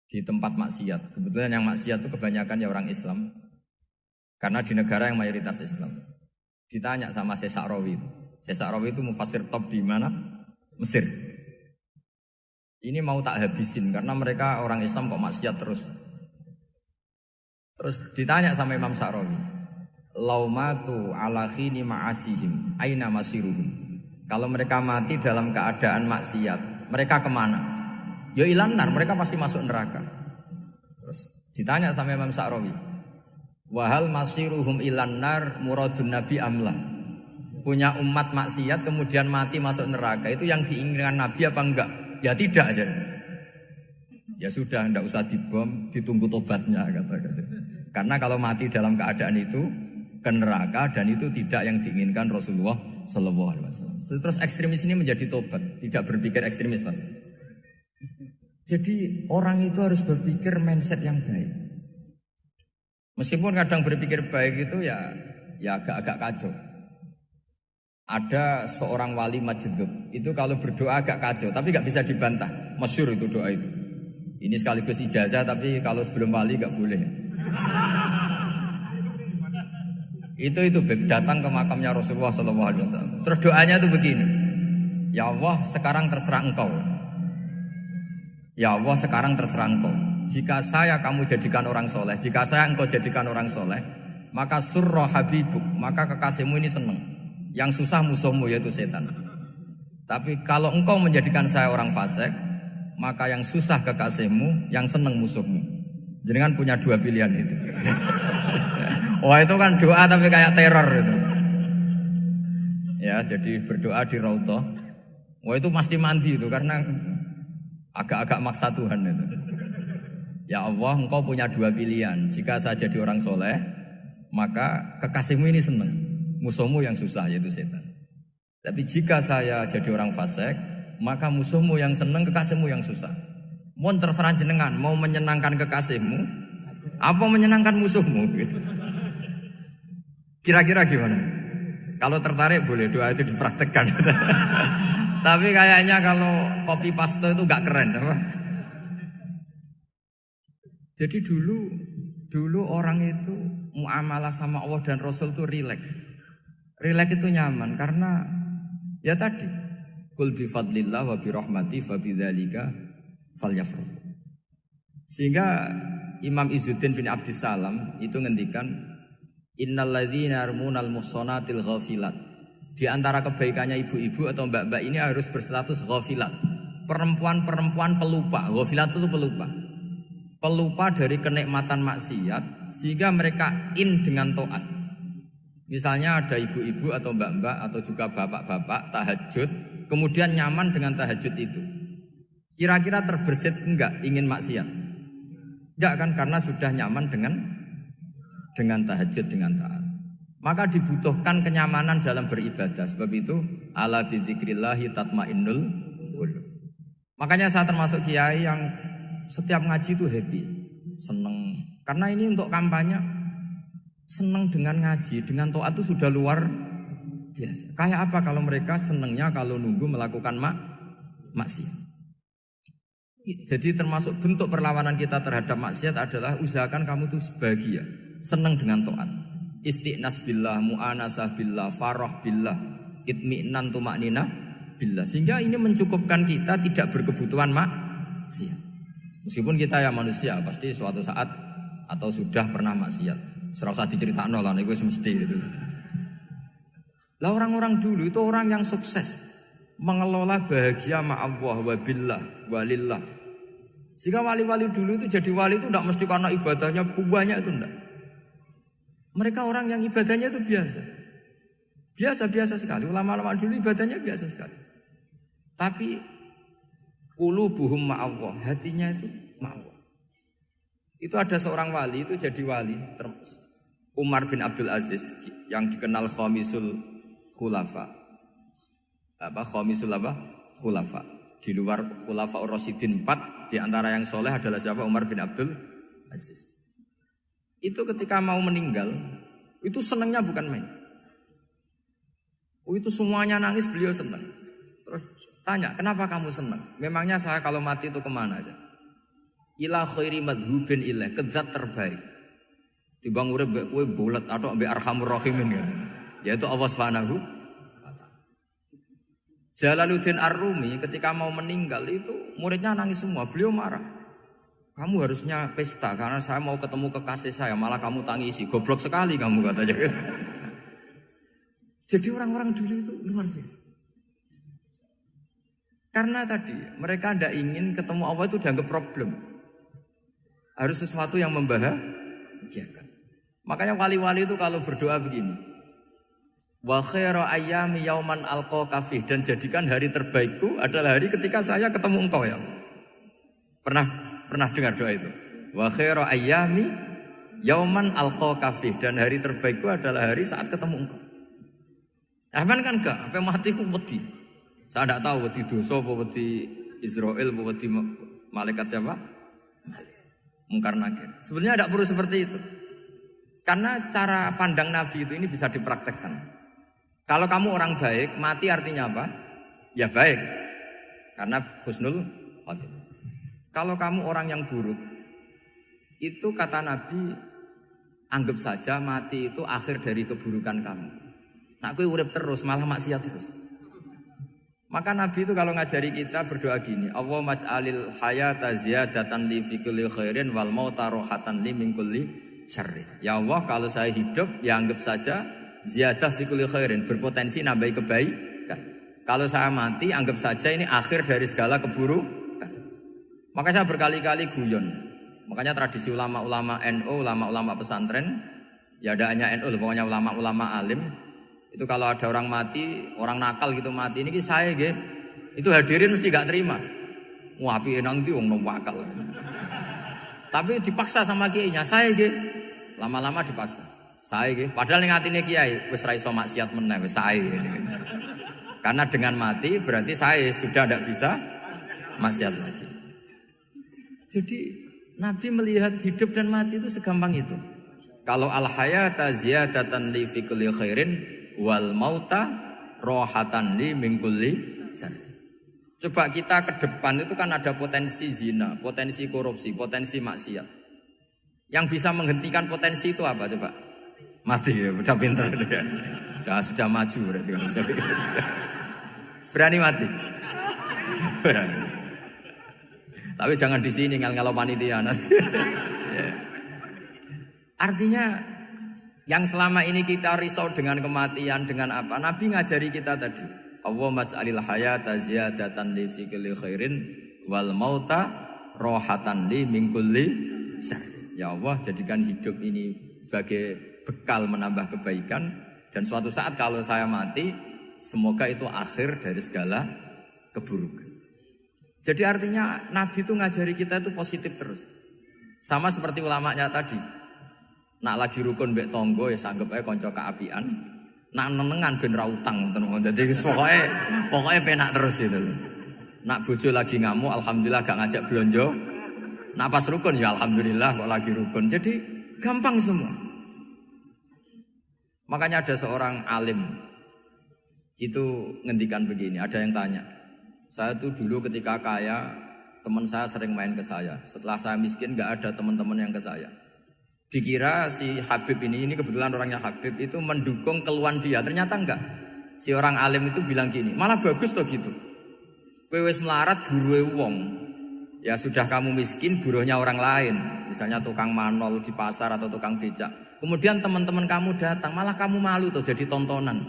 di tempat maksiat. Kebetulan yang maksiat itu kebanyakan ya orang Islam. Karena di negara yang mayoritas Islam. Ditanya sama Syekh Sa'rawi. Syekh Sa'rawi itu mufassir top di mana? Mesir. Ini mau tak habisin karena mereka orang Islam kok maksiat terus. Terus ditanya sama Imam Sa'rawi. Laumatu ala khini ma'asihim aina masiruhum. Kalau mereka mati dalam keadaan maksiat, mereka kemana? ya ilan nar, mereka pasti masuk neraka. Terus ditanya sama Imam Sa'rawi, wahal masiruhum ilan nar muradun nabi amlah. Punya umat maksiat kemudian mati masuk neraka, itu yang diinginkan Nabi apa enggak? Ya tidak aja. Ya sudah, enggak usah dibom, ditunggu tobatnya kata. Karena kalau mati dalam keadaan itu ke neraka dan itu tidak yang diinginkan Rasulullah Sallallahu Alaihi Wasallam. Terus ekstremis ini menjadi tobat, tidak berpikir ekstremis mas. Jadi orang itu harus berpikir mindset yang baik. Meskipun kadang berpikir baik itu ya agak-agak kacau. Ada seorang wali majdub itu kalau berdoa agak kacau, tapi nggak bisa dibantah. Masyhur itu doa itu. Ini sekaligus ijazah, tapi kalau sebelum wali nggak boleh. Itu datang ke makamnya Rasulullah SAW. Terus doanya itu begini, ya Allah sekarang terserah engkau. Ya Allah sekarang terserah engkau. Jika saya kamu jadikan orang soleh, jika saya engkau jadikan orang soleh, maka surra habibuk, maka kekasihmu ini senang. Yang susah musuhmu yaitu setan. Tapi kalau engkau menjadikan saya orang fasik, maka yang susah kekasihmu, yang senang musuhmu. Jangan punya dua pilihan itu. Wah itu kan doa tapi kayak teror itu. Ya jadi berdoa di Raudhah. Wah itu pasti mandi itu karena agak-agak maksa Tuhan itu. Ya Allah engkau punya dua pilihan. Jika saya jadi orang soleh, maka kekasihmu ini senang. Musuhmu yang susah yaitu setan. Tapi jika saya jadi orang fasik, maka musuhmu yang senang, kekasihmu yang susah. Mohon terserah jenengan, mau menyenangkan kekasihmu, apa menyenangkan musuhmu? Gitu. Kira-kira gimana? Kalau tertarik boleh doa itu dipraktekkan. Tapi kayaknya kalau copy paste itu gak keren, apa? Jadi dulu orang itu muamalah sama Allah dan Rasul itu rileks. Rileks itu nyaman karena ya tadi kul bi fadlillah wa bi rahmati fa bidzalika falyafrahu. Sehingga Imam Izzuddin bin Abdissalam itu ngendikan innal ladzina yarmunal muhsanatil ghafilat. Di antara kebaikannya ibu-ibu atau mbak-mbak ini harus berstatus ghafilat. Perempuan-perempuan pelupa. Ghafilat itu pelupa. Pelupa dari kenikmatan maksiat sehingga mereka dengan taat. Misalnya ada ibu-ibu atau mbak-mbak atau juga bapak-bapak tahajud, kemudian nyaman dengan tahajud itu. Kira-kira terbersit enggak ingin maksiat? Enggak kan, karena sudah nyaman dengan tahajud, dengan taat. Maka dibutuhkan kenyamanan dalam beribadah. Sebab itu ala bidzikrillahi tatmainnul qulub. Makanya saya termasuk kiai yang setiap ngaji itu happy, seneng. Karena ini untuk kampanye. Senang dengan ngaji, dengan taat itu sudah luar biasa. Kayak apa kalau mereka senangnya kalau nunggu melakukan maksiat. Jadi termasuk bentuk perlawanan kita terhadap maksiat adalah usahakan kamu tuh bahagia, senang dengan taat. Istiqnas billah, mu'anasah billah, farah billah, itmi'nan tumakninah billah. Sehingga ini mencukupkan kita tidak berkebutuhan maksiat. Meskipun kita ya manusia pasti suatu saat atau sudah pernah maksiat. Serasa diceritakno lah, itu mesti gitu. Lah orang-orang dulu itu orang yang sukses mengelola bahagia ma Allah wa billah walillah. Sehingga wali-wali dulu itu jadi wali itu tidak mesti karena ibadahnya banyak itu enggak. Mereka orang yang ibadahnya itu biasa. Biasa-biasa sekali. Ulama-ulama dulu ibadahnya biasa sekali. Tapi qulubuhum ma Allah, hatinya itu ma Allah. Itu ada seorang wali itu jadi wali, Umar bin Abdul Aziz yang dikenal khamisul khulafa. Khamisul khulafa. Di luar khulafa Ar-Rasyidin 4, di antara yang soleh adalah siapa? Umar bin Abdul Aziz. Itu ketika mau meninggal, itu senangnya bukan main. Itu semuanya nangis, beliau senang. Terus tanya, kenapa kamu senang? Memangnya saya kalau mati itu kemana aja? Ila khairi madhubin ilah, kezat terbaik. Dibang urip mbek kowe bolet atau mbek arhamur rahimin gitu. Yaitu Allah Subhanahu wa taala. Jalaluddin Ar-Rumi ketika mau meninggal itu muridnya nangis semua, beliau marah. Kamu harusnya pesta karena saya mau ketemu kekasih saya, malah kamu tangisi. Goblok sekali kamu katanya. Jadi orang-orang dulu itu luar biasa. Karena tadi mereka tidak ingin ketemu Allah itu dianggap problem. Harus sesuatu yang membahagiakan. Makanya wali-wali itu kalau berdoa begini. Wa khairu ayyami yauman alqa fih, dan jadikan hari terbaikku adalah hari ketika saya ketemu engkau ya. Pernah dengar doa itu? Wa khairu ayyami yauman alqa fih, dan hari terbaikku adalah hari saat ketemu engkau. Aman kan enggak? Sampai matiku wedi. Saya tidak tahu wedi dosa apa wedi Israel apa wedi malaikat siapa? Mungkar nakir. Sebenarnya tidak perlu seperti itu. Karena cara pandang Nabi itu ini bisa dipraktekkan. Kalau kamu orang baik, mati artinya apa? Ya baik. Karena husnul khotimah. Kalau kamu orang yang buruk, itu kata Nabi, anggap saja mati itu akhir dari keburukan kamu. Nak kowe urip terus malah maksiat terus. Maka Nabi itu kalau ngajari kita berdoa gini, Allahumma ij'alil hayata ziyadatan li fi kulli khairin wal mauta rohatan li min kulli syarrin. Ya Allah, kalau saya hidup ya anggap saja ziyadah fi kulli khairin, berpotensi nambahi kebaikan. Kalau saya mati anggap saja ini akhir dari segala keburukan. Maka saya berkali-kali guyon. Makanya tradisi ulama-ulama NU, ulama-ulama pesantren, ya ada hanya NU, pokoknya ulama-ulama alim. Itu kalau ada orang mati, orang nakal gitu mati, ini saya gitu. Itu hadirin mesti gak terima. Wah, api enang itu orang wakal. Tapi dipaksa sama kiainya, saya gitu. Lama-lama dipaksa. Saya gitu. Padahal yang ngatine kiai, wis ra iso maksiat meneh, wis saya gitu. Karena dengan mati berarti saya sudah tidak bisa maksiat lagi. Jadi Nabi melihat hidup dan mati itu segampang itu. Kalau al-hayata ziyadatan li fi kulli khairin wal mauta rohatan li min kulli syarr. Coba kita ke depan itu kan ada potensi zina, potensi korupsi, potensi maksiat. Yang bisa menghentikan potensi itu apa coba? Mati ya, udah pinter dia. Sudah maju berarti. Berani mati. Berani. Tapi jangan di sini ngel-ngelo panitia nanti. Artinya yang selama ini kita risau dengan kematian, dengan apa? Nabi ngajari kita tadi. Allahumma ij'alil hayata ziyadatan li fi kulli khairin wal mauta rohatan li min kulli syarr. Ya Allah, jadikan hidup ini sebagai bekal menambah kebaikan, dan suatu saat kalau saya mati, semoga itu akhir dari segala keburukan. Jadi artinya Nabi itu ngajari kita itu positif terus. Sama seperti ulamanya tadi. Nak lagi rukun mbek tonggo ya sanggep ae kanca kaapian. Nak nenengan ben ra utang ngoten. Dadi pokoke penak terus itu. Nak bojo lagi ngamuk alhamdulillah gak ngajak blonjo. Nak pas rukun ya alhamdulillah kok lagi rukun. Jadi gampang semua. Makanya ada seorang alim itu ngendikan begini, ada yang tanya. Saya tuh dulu ketika kaya, teman saya sering main ke saya. Setelah saya miskin gak ada teman-teman yang ke saya. Dikira si Habib ini kebetulan orangnya Habib itu mendukung keluhan dia. Ternyata enggak. Si orang alim itu bilang gini, malah bagus toh gitu. Kowe wis melarat buruhe wong. Ya sudah kamu miskin buruhnya orang lain. Misalnya tukang manol di pasar atau tukang becak. Kemudian teman-teman kamu datang, malah kamu malu toh jadi tontonan.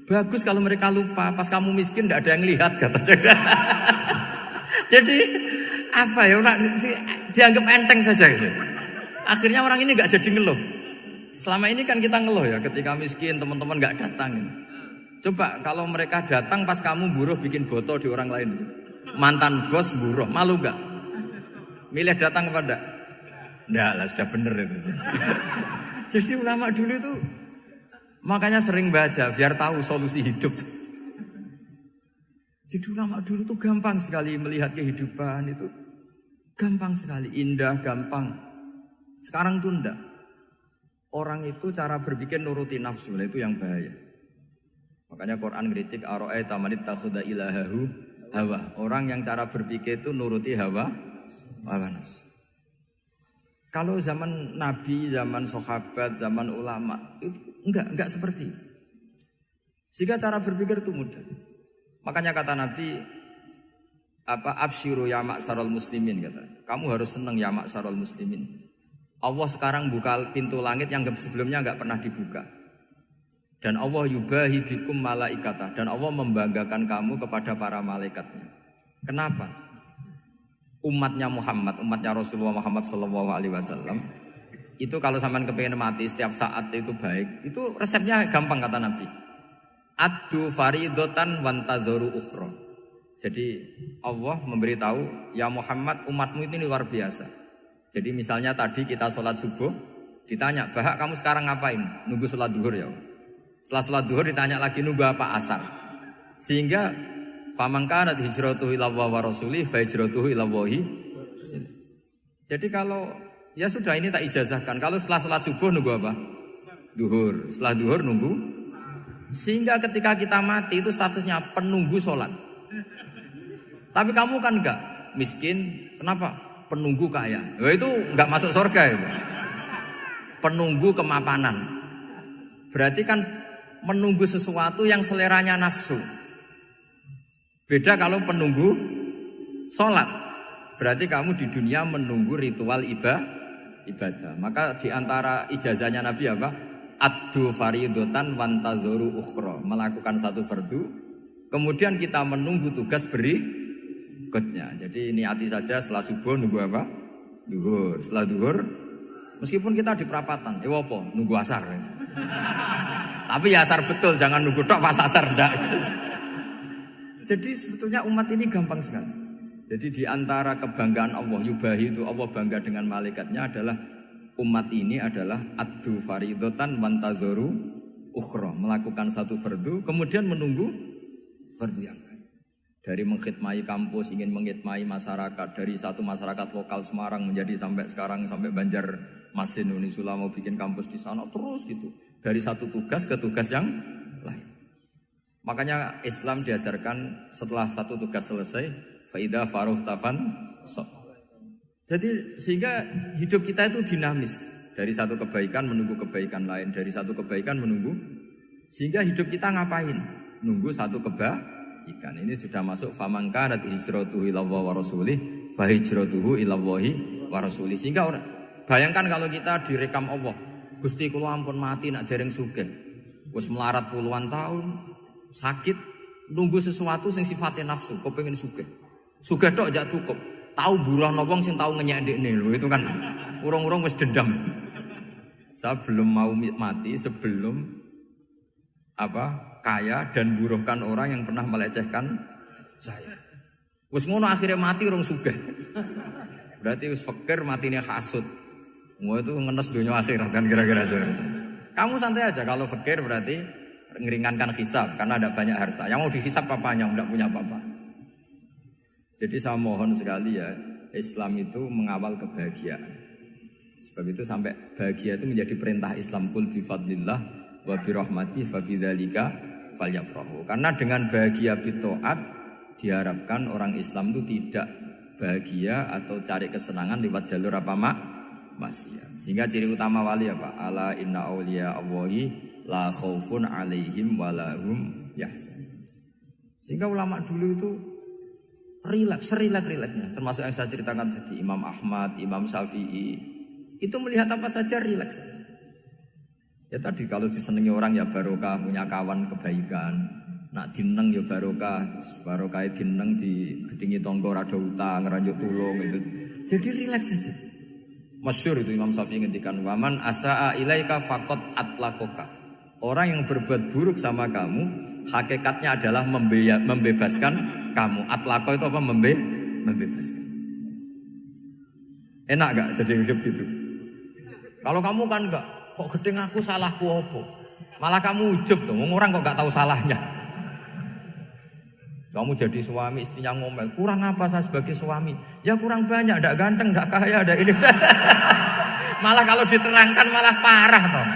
Bagus kalau mereka lupa pas kamu miskin enggak ada yang lihat kata. Jadi apa ya, dianggap enteng saja gitu. Akhirnya orang ini gak jadi ngeluh. Selama ini kan kita ngeluh ya ketika miskin teman-teman gak datang. Coba kalau mereka datang pas kamu buruh bikin botol di orang lain. Mantan bos buruh, malu gak? Milih datang apa enggak? Enggak lah, sudah bener itu. Jadi ulama dulu itu makanya sering baca biar tahu solusi hidup. Jadi ulama dulu tuh gampang sekali melihat kehidupan itu. Gampang sekali, indah, gampang. Sekarang tuh enggak. Orang itu cara berpikir nuruti nafsu, itu yang bahaya. Makanya Quran kritik ara'aita man ittakhadha ilahahu hawa. Orang yang cara berpikir itu nuruti hawa nafsu. Kalau zaman Nabi, zaman sahabat, zaman ulama itu enggak seperti itu. Sehingga cara berpikir itu mudah. Makanya kata Nabi, absyiru ya ma'sarul muslimin, kata. Kamu harus senang ya ma'sarul muslimin. Allah sekarang buka pintu langit yang sebelumnya enggak pernah dibuka. Dan Allah yubahi bikum malaikata, dan Allah membanggakan kamu kepada para malaikatnya. Kenapa? Umatnya Muhammad, umatnya Rasulullah Muhammad SAW, itu kalau sampean kepingin mati setiap saat itu baik, itu resepnya gampang kata Nabi. Addu faridotan wantadzoru ukhra. Jadi Allah memberitahu, ya Muhammad, umatmu ini luar biasa. Jadi misalnya tadi kita sholat subuh, ditanya, Bahak kamu sekarang ngapain? Nunggu sholat duhur ya. Setelah sholat duhur ditanya lagi, nunggu apa asar? Sehingga faman kanat hijratuhu ila Allah wa rasulih fa hijratuhu ila Allahi. Jadi kalau ya sudah ini tak ijazahkan, kalau setelah sholat subuh nunggu apa? Duhur. Setelah duhur nunggu. Sehingga ketika kita mati itu statusnya penunggu sholat. Tapi kamu kan enggak miskin, kenapa? Penunggu kaya. Nah, itu enggak masuk surga itu. Penunggu kemapanan. Berarti kan menunggu sesuatu yang seleranya nafsu. Beda kalau penunggu sholat. Berarti kamu di dunia menunggu ritual ibadah. Maka di antara ijazahnya Nabi apa? Addu faridotan wantadzoru ukhra. Melakukan satu fardu, kemudian kita menunggu tugas berikutnya. Jadi niati saja setelah subuh nunggu apa? Duhur. Setelah duhur, meskipun kita di perapatan, apa? Nunggu asar. Tapi ya asar betul, jangan nunggu tok pas asar ndak. Jadi sebetulnya umat ini gampang sekali. Jadi di antara kebanggaan Allah, yubahi itu Allah bangga dengan malaikatnya adalah umat ini adalah addu faridotan wantadzoru ukhra, melakukan satu fardu kemudian menunggu fardu yang lain. Dari mengkhidmati kampus, ingin mengkhidmati masyarakat, dari satu masyarakat lokal Semarang menjadi sampai sekarang sampai Banjarmasin, Unisula mau bikin kampus di sana terus gitu. Dari satu tugas ke tugas yang lain. Makanya Islam diajarkan setelah satu tugas selesai, faida faruh tafan sok. Jadi sehingga hidup kita itu dinamis. Dari satu kebaikan menunggu kebaikan lain, dari satu kebaikan menunggu. Sehingga hidup kita ngapain? Nunggu satu kebaikan. Ini sudah masuk faman kanat hijratuhu ila Allah wa rasulih fa hijratuhu ila Allahi wa rasulih. Sehingga bayangkan kalau kita direkam Allah, Gusti kula ampun mati nak dereng sugih. Wis melarat puluhan tahun, sakit, nunggu sesuatu sing sifatnya nafsu, kepengin sugih. Sugih tok aja cukup. Tahu buruhno wong sing tahu ngenyek ndekne lho, itu kan urung-urung wis dendam. Saya belum mau mati sebelum kaya dan buruhkan orang yang pernah melecehkan saya. Wis ngono akhirnya mati urung sugih. Berarti wis fakir matine hasud. Mau itu ngenes dunia akhirat kan kira-kira seperti itu. Kamu santai aja kalau fakir berarti ngeringankan hisab karena ada banyak harta. Yang mau dihisab papanya enggak punya apa-apa. Jadi saya mohon sekali ya, Islam itu mengawal kebahagiaan. Sebab itu sampai bahagia itu menjadi perintah Islam, qul bi fadlillah wa bi rahmati fa bidzalika falyafrahu. Karena dengan bahagia bi taat diharapkan orang Islam itu tidak bahagia atau cari kesenangan lewat jalur apa maksiat. Sehingga ciri utama wali apa? Ala inna auliya Allahi la khaufun alaihim wa lahum yahzanun. Sehingga ulama dulu itu rileks-rileksnya, termasuk yang saya ceritakan tadi, Imam Ahmad, Imam Syafi'i, itu melihat apa saja rileks. Ya tadi kalau disenangi orang ya barokah, punya kawan kebaikan, nak dineng ya barokah dineng di gedingi tonggo rada utang, ngeranjuk tulung itu. Jadi rileks saja. Masyhur itu Imam Syafi'i ngendikan, waman asaa ilaika faqad atlakoka. Orang yang berbuat buruk sama kamu, hakikatnya adalah membebaskan kamu. Atlaqo itu apa? Membebaskan. Enak gak jadi hidup gitu? Kalau kamu kan enggak, kok gedeng aku salahku apa? Malah kamu ujub tuh, orang kok gak tahu salahnya. Kamu jadi suami, istrinya ngomel, kurang apa saya sebagai suami? Ya kurang banyak, enggak ganteng, enggak kaya, enggak ini. Malah kalau diterangkan malah parah toh.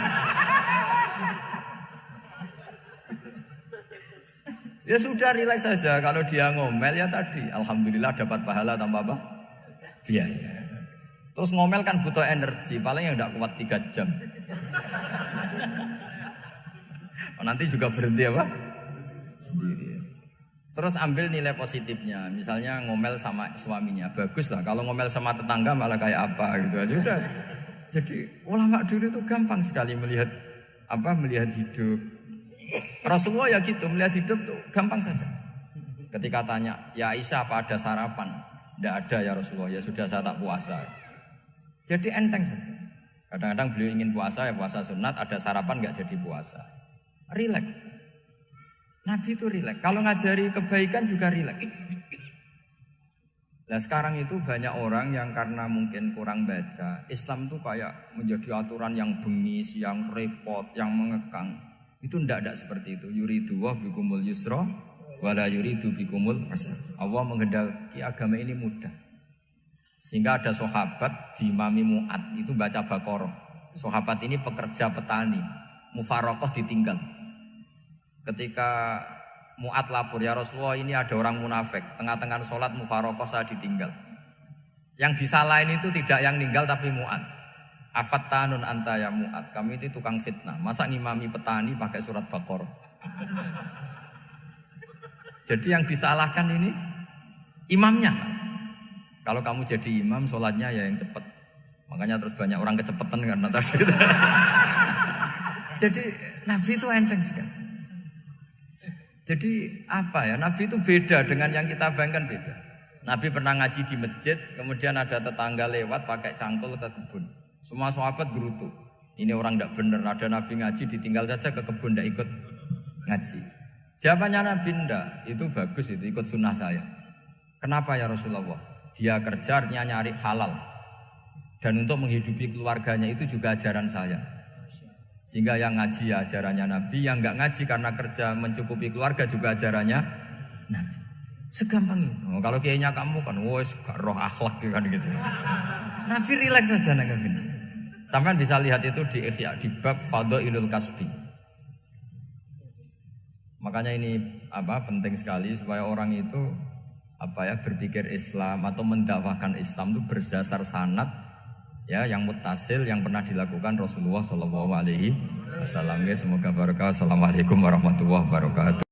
Ya sudah rileks saja, kalau dia ngomel ya tadi alhamdulillah dapat pahala tanpa apa? Biaya. Terus ngomel kan butuh energi, paling yang tidak kuat 3 jam. Nanti juga berhenti apa? Sendiri. Terus ambil nilai positifnya, misalnya ngomel sama suaminya, bagus lah. Kalau ngomel sama tetangga malah kayak apa gitu aja udah. Jadi ulama dulu itu gampang sekali melihat hidup. Rasulullah ya gitu, melihat hidup tuh gampang saja. Ketika tanya, ya Aisyah apa ada sarapan? Tidak ada ya Rasulullah, ya sudah saya tak puasa. Jadi enteng saja. Kadang-kadang beliau ingin puasa, ya puasa sunat, ada sarapan nggak jadi puasa. Rileks. Nabi itu rileks. Kalau ngajari kebaikan juga rileks. Nah sekarang itu banyak orang yang karena mungkin kurang baca, Islam itu kayak menjadi aturan yang bengis, yang repot, yang mengekang. Itu tidak seperti itu. Yuridu wa bikumul yusra wala yuridu bikumul usra. Allah menghendaki agama ini mudah. Sehingga ada sahabat di Imami Mu'ad itu baca Baqarah. Sahabat ini pekerja petani, mufarokoh ditinggal. Ketika Mu'ad lapor, ya Rasulullah ini ada orang munafik, tengah-tengah sholat mufarokoh saya ditinggal. Yang disalahin itu tidak yang ninggal tapi Mu'ad. Afattanun anta ya Mu'ad, kami ini tukang fitnah. Masa ngimami petani pakai surat Baqarah? Jadi yang disalahkan ini imamnya. Kalau kamu jadi imam, sholatnya ya yang cepat. Makanya terus banyak orang kecepatan karena tadi. Jadi Nabi itu enteng sekali. Jadi apa ya? Nabi itu beda dengan yang kita bayangkan beda. Nabi pernah ngaji di masjid, kemudian ada tetangga lewat pakai cangkul ke kebun. Semua sahabat gerutu. Ini orang tidak benar. Ada Nabi ngaji ditinggal saja ke kebun, tidak ikut ngaji. Jawabannya Nabi tidak. Itu bagus itu ikut sunnah saya. Kenapa ya Rasulullah? Dia kerja artinya nyari halal. Dan untuk menghidupi keluarganya itu juga ajaran saya. Sehingga yang ngaji ya ajarannya Nabi, yang enggak ngaji karena kerja mencukupi keluarga juga ajarannya Nabi. Segampang itu. Kalau kayaknya kamu kan, wes gak roh akhlak kan gitu. Nabi rileks saja nanggapin. Sampai bisa lihat itu di Ihya di bab Fadhailul Kasbi. Makanya ini penting sekali supaya orang itu berpikir Islam atau mendakwahkan Islam itu berdasar sanad ya yang muttasil yang pernah dilakukan Rasulullah SAW. Semoga barokah. Assalamualaikum warahmatullahi wabarakatuh.